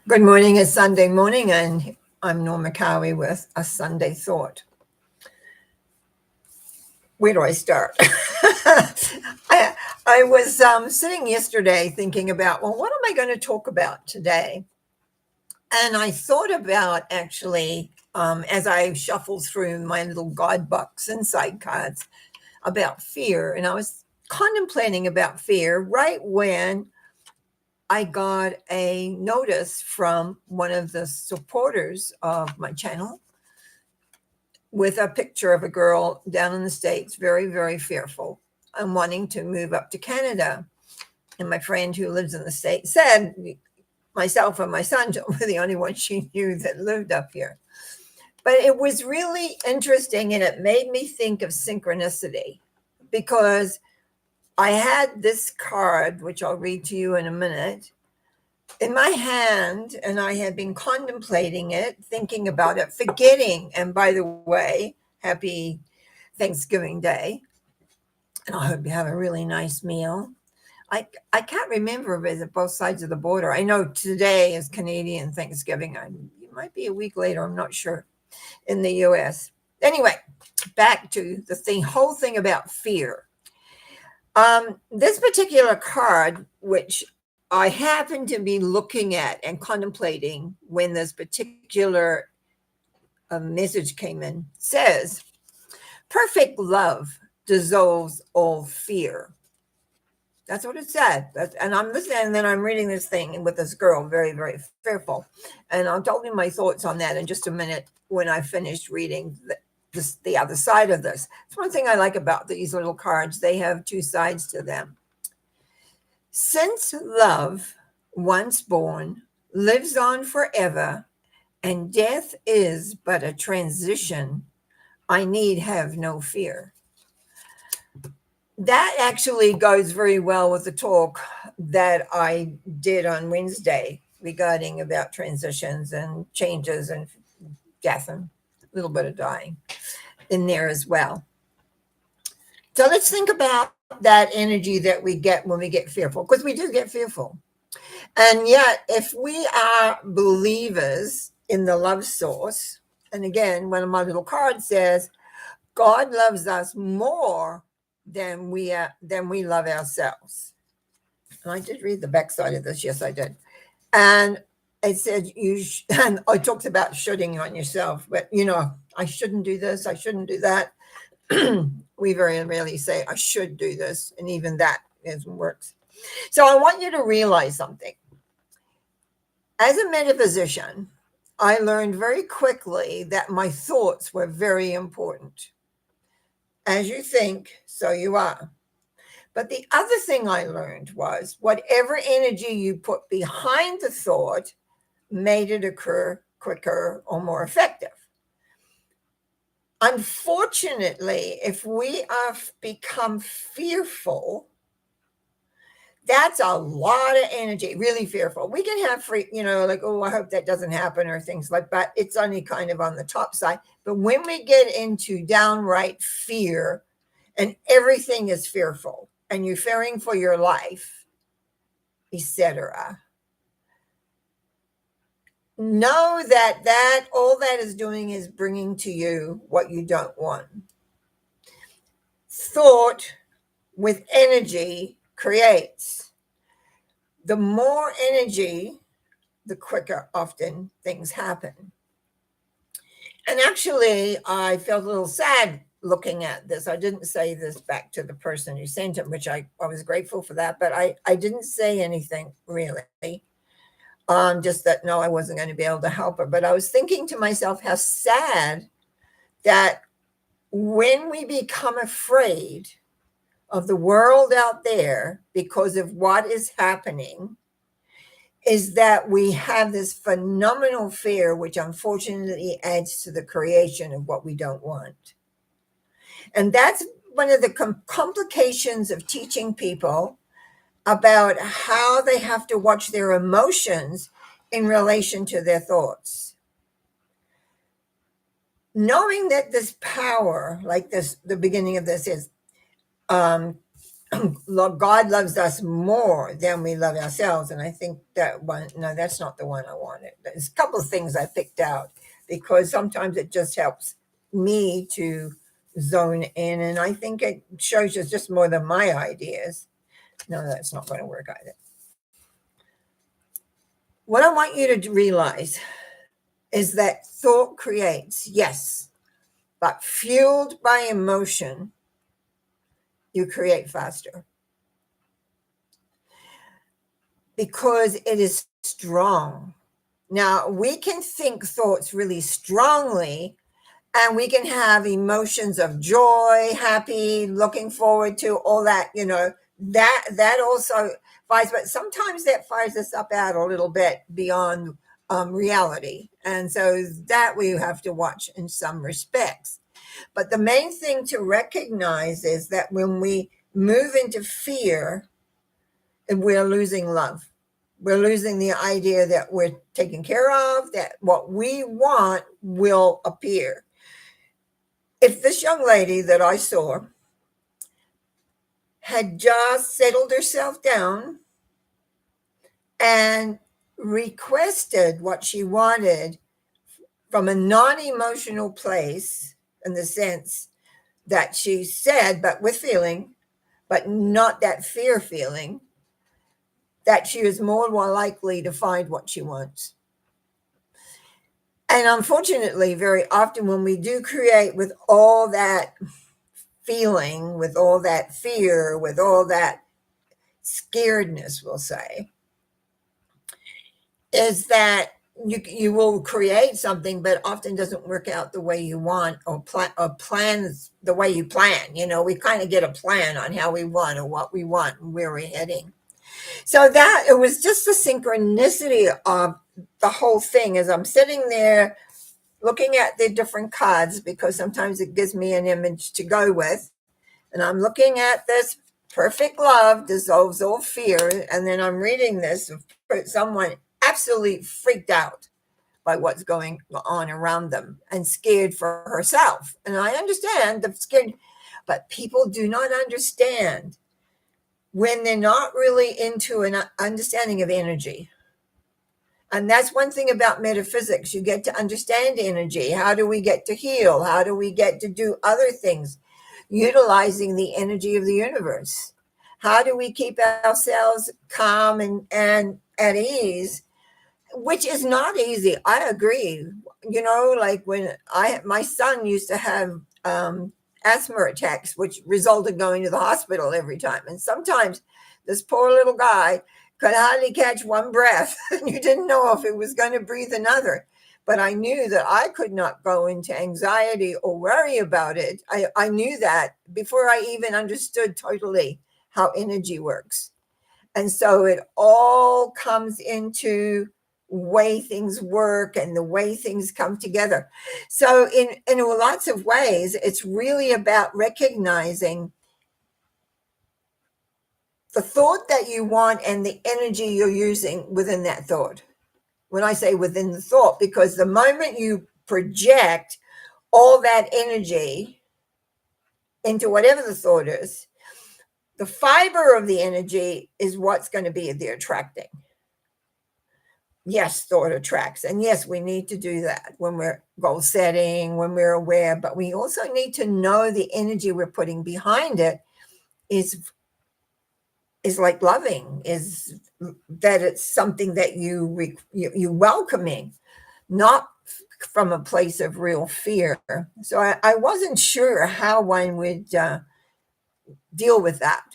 Good morning. It's Sunday morning, and I'm Norma Cowie with a Sunday thought. Where do I start? I, I was sitting yesterday thinking about, well, what am I going to talk about today? And I thought about actually, as I shuffled through my little guidebooks and side cards about fear, and I was contemplating about fear right when I got a notice from one of the supporters of my channel with a picture of a girl down in the States, very, very fearful and wanting to move up to Canada. And my friend who lives in the States said myself and my son were the only ones she knew that lived up here. But it was really interesting, and it made me think of synchronicity, because I had this card, which I'll read to you in a minute, in my hand, and I had been contemplating it, thinking about it, forgetting. And by the way, happy Thanksgiving Day. And I hope you have a really nice meal. I can't remember if it's at both sides of the border. I know today is Canadian Thanksgiving. It might be a week later, I'm not sure, in the US. Anyway, back to the whole thing about fear. This particular card, which I happened to be looking at and contemplating when this particular message came in, says, perfect love dissolves all fear. That's what it said. And I'm listening, and then I'm reading this thing with this girl, very, very fearful. And I'll tell you my thoughts on that in just a minute when I finish reading the other side of this. It's one thing I like about these little cards. They have two sides to them. Since love, once born, lives on forever, and death is but a transition, I need have no fear. That actually goes very well with the talk that I did on Wednesday regarding about transitions and changes and death and a little bit of dying in there as well. So let's think about that energy that we get when we get fearful, because we do get fearful. And yet, if we are believers in the love source, and again, one of my little cards says, God loves us more than we love ourselves. And I did read the backside of this. Yes, I did. And it said and I talked about shoulding on yourself, but I shouldn't do this, I shouldn't do that. We very rarely say I should do this, and even that isn't works. So I want you to realize something. As a metaphysician, I learned very quickly that my thoughts were very important. As you think, so you are. But the other thing I learned was whatever energy you put behind the thought made it occur quicker or more effective. Unfortunately, if we have become fearful, that's a lot of energy, really fearful. We can have like, oh, I hope that doesn't happen, or things like that. It's only kind of on the top side. But when we get into downright fear and everything is fearful and you're fearing for your life, etc., know that all that is doing is bringing to you what you don't want. Thought with energy creates. The more energy, the quicker often things happen. And actually, I felt a little sad looking at this. I didn't say this back to the person who sent it, which I was grateful for that, but I didn't say anything really. Just that, no, I wasn't going to be able to help her. But I was thinking to myself how sad that when we become afraid of the world out there because of what is happening, is that we have this phenomenal fear, which unfortunately adds to the creation of what we don't want. And that's one of the complications of teaching people about how they have to watch their emotions in relation to their thoughts. Knowing that this power, like this, the beginning of this is, God loves us more than we love ourselves. And I think that one, no, that's not the one I wanted. There's a couple of things I picked out because sometimes it just helps me to zone in. And I think it shows you just more than my ideas. No, that's not going to work either. What I want you to realize is that thought creates, yes, but fueled by emotion, you create faster because it is strong. Now, we can think thoughts really strongly and we can have emotions of joy, happy, looking forward to all that, that also fires, but sometimes that fires us up out a little bit beyond reality. And so that we have to watch in some respects. But the main thing to recognize is that when we move into fear, we're losing love. We're losing the idea that we're taken care of, that what we want will appear. If this young lady that I saw had just settled herself down and requested what she wanted from a non-emotional place, in the sense that she said, but with feeling, but not that fear feeling, that she is more likely to find what she wants. And unfortunately, very often when we do create with all that feeling, with all that fear, with all that scaredness, we'll say, is that you will create something, but often doesn't work out the way you want, or plans the way you plan. We kind of get a plan on how we want or what we want and where we're heading. So that it was just the synchronicity of the whole thing as I'm sitting there looking at the different cards, because sometimes it gives me an image to go with. And I'm looking at this perfect love dissolves all fear. And then I'm reading this for someone absolutely freaked out by what's going on around them and scared for herself. And I understand the scared, but people do not understand when they're not really into an understanding of energy. And that's one thing about metaphysics. You get to understand energy. How do we get to heal? How do we get to do other things? Utilizing the energy of the universe. How do we keep ourselves calm and at ease? Which is not easy. I agree. Like when my son used to have asthma attacks, which resulted going to the hospital every time. And sometimes this poor little guy could hardly catch one breath, and you didn't know if it was going to breathe another. But I knew that I could not go into anxiety or worry about it. I knew that before I even understood totally how energy works. And so it all comes into way things work and the way things come together. So in lots of ways, it's really about recognizing the thought that you want and the energy you're using within that thought. When I say within the thought, because the moment you project all that energy into whatever the thought is, the fiber of the energy is what's going to be the attracting. Yes, thought attracts. And yes, we need to do that when we're goal setting, when we're aware, but we also need to know the energy we're putting behind it is like loving, is that it's something that you welcoming, not from a place of real fear. So I wasn't sure how one would deal with that.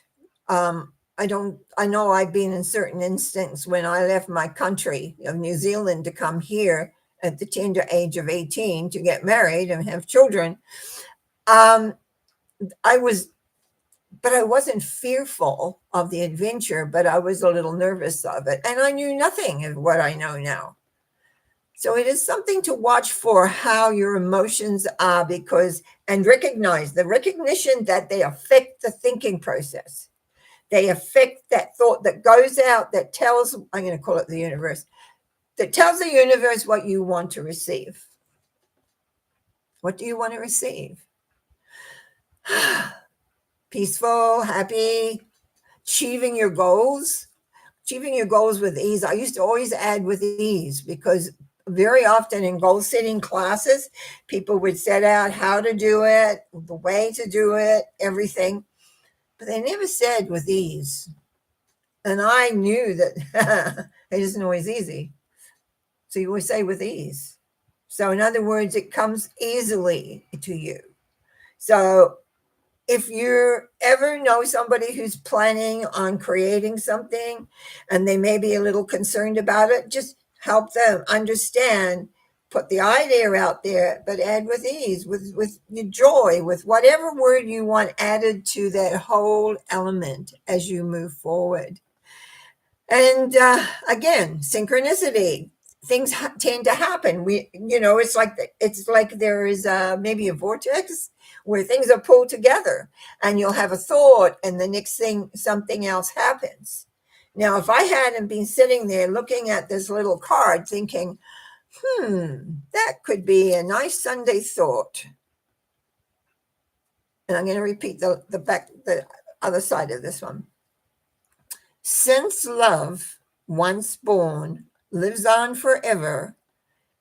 I know I've been in certain instances when I left my country of New Zealand to come here at the tender age of 18 to get married and have children. I wasn't fearful of the adventure, but I was a little nervous of it. And I knew nothing of what I know now. So it is something to watch for how your emotions are, and recognize the recognition that they affect the thinking process. They affect that thought that goes out, that tells, I'm going to call it the universe, that tells the universe what you want to receive. What do you want to receive? peaceful, happy, achieving your goals. Achieving your goals with ease. I used to always add with ease because very often in goal setting classes, people would set out how to do it, the way to do it, everything, but they never said with ease. And I knew that it isn't always easy. So you always say with ease. So, in other words, it comes easily to you. So, if you ever know somebody who's planning on creating something and they may be a little concerned about it, just help them understand, put the idea out there, but add with ease, with your joy, with whatever word you want added to that whole element as you move forward. And again, synchronicity. Things tend to happen. It's like there is maybe a vortex where things are pulled together, and you'll have a thought, and the next thing something else happens. Now, if I hadn't been sitting there looking at this little card, thinking, that could be a nice Sunday thought, and I'm going to repeat the other side of this one. Since love, once born, lives on forever,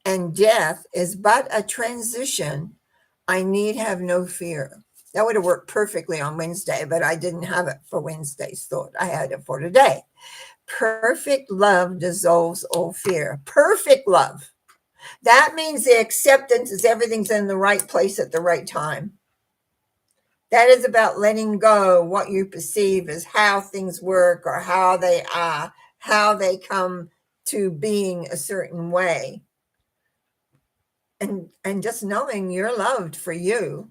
and death is but a transition, I need have no fear. That would have worked perfectly on Wednesday, but I didn't have it for Wednesday's thought. I had it for today. Perfect love dissolves all fear. Perfect love. That means the acceptance is everything's in the right place at the right time. That is about letting go what you perceive as how things work or how they are, how they come to being a certain way. And just knowing you're loved for you.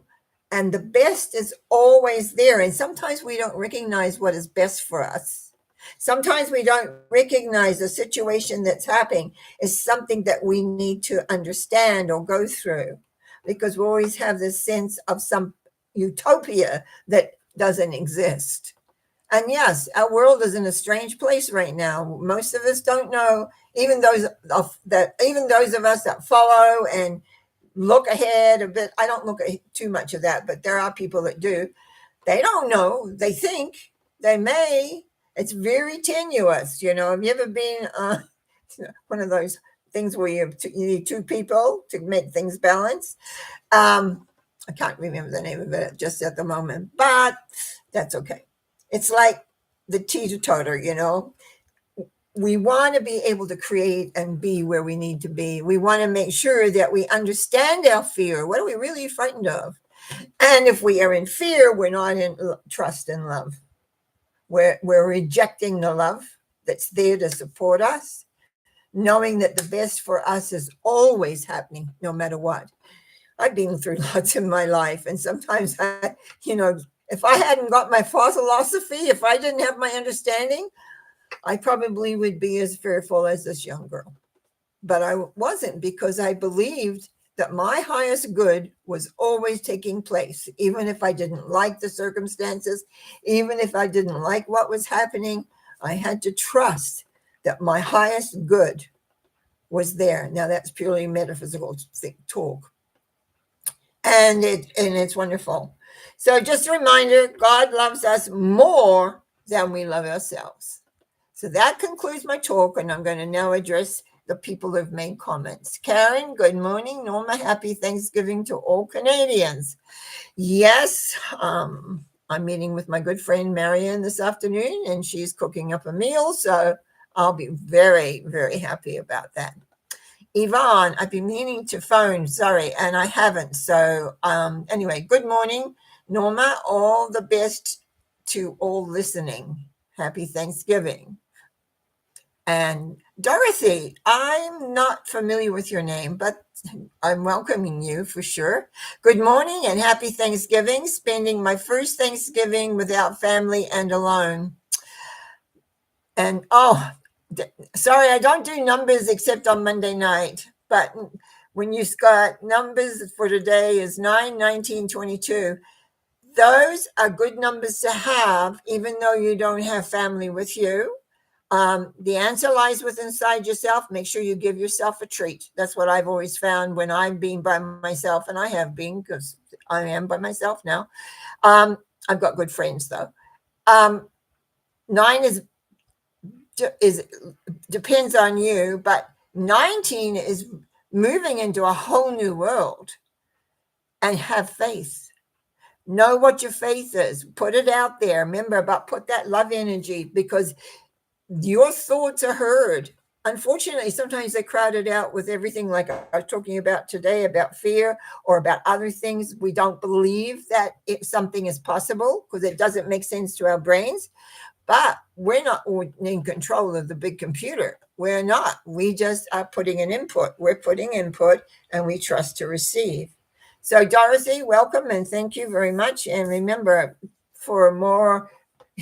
And the best is always there. And sometimes we don't recognize what is best for us. Sometimes we don't recognize a situation that's happening is something that we need to understand or go through, because we always have this sense of some utopia that doesn't exist. And yes, our world is in a strange place right now. Most of us don't know, even those of us that follow and look ahead a bit. I don't look at too much of that, but there are people that do. They don't know. They think they may. It's very tenuous. Have you ever been one of those things where you need two people to make things balance? I can't remember the name of it just at the moment, but that's okay. It's like the teeter-totter. We want to be able to create and be where we need to be. We want to make sure that we understand our fear. What are we really frightened of? And if we are in fear, we're not in trust and love. We're rejecting the love that's there to support us, knowing that the best for us is always happening, no matter what. I've been through lots in my life, and sometimes if I hadn't got my philosophy, if I didn't have my understanding, I probably would be as fearful as this young girl. But I wasn't, because I believed that my highest good was always taking place, even if I didn't like the circumstances, even if I didn't like what was happening. I had to trust that my highest good was there. Now, that's purely metaphysical talk. And it's wonderful. So just a reminder, God loves us more than we love ourselves. So that concludes my talk, and I'm going to now address the people who've made comments. Karen, good morning. Norma, happy Thanksgiving to all Canadians. Yes, I'm meeting with my good friend Marianne this afternoon, and she's cooking up a meal, so I'll be very, very happy about that. Yvonne, I've been meaning to phone, sorry, and I haven't. So anyway, good morning, Norma. All the best to all listening. Happy Thanksgiving. And Dorothy, I'm not familiar with your name, but I'm welcoming you for sure. Good morning and happy Thanksgiving. Spending my first Thanksgiving without family and alone. And sorry, I don't do numbers except on Monday night. But when you got numbers for today is 9, 19, 22. Those are good numbers to have, even though you don't have family with you. The answer lies within inside yourself. Make sure you give yourself a treat. That's what I've always found when I've been by myself, and I have been, because I am by myself now. I've got good friends though. Um, 9 is depends on you, but 19 is moving into a whole new world. And have faith. Know what your faith is. Put it out there. Remember about put that love energy, because your thoughts are heard. Unfortunately, sometimes they're crowded out with everything like I was talking about today about fear or about other things. We don't believe that something is possible because it doesn't make sense to our brains. But we're not in control of the big computer. We're not. We just are putting an input. We're putting input and we trust to receive. So, Dorothy, welcome and thank you very much. And remember, for more,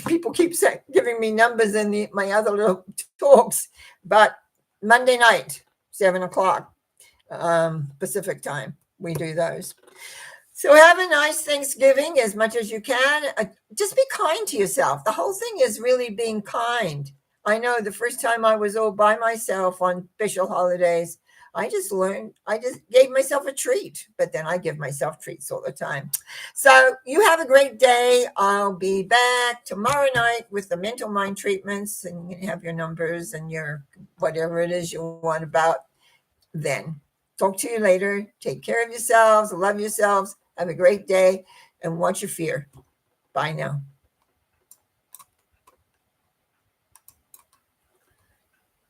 people keep giving me numbers in my other little talks, but Monday night, 7 o'clock Pacific time, we do those. So have a nice Thanksgiving as much as you can. Just be kind to yourself. The whole thing is really being kind. I know the first time I was all by myself on special holidays, I just learned, I just gave myself a treat, but then I give myself treats all the time. So you have a great day. I'll be back tomorrow night with the mental mind treatments, and you can have your numbers and your whatever it is you want about then. Talk to you later. Take care of yourselves. Love yourselves. Have a great day and watch your fear. Bye now.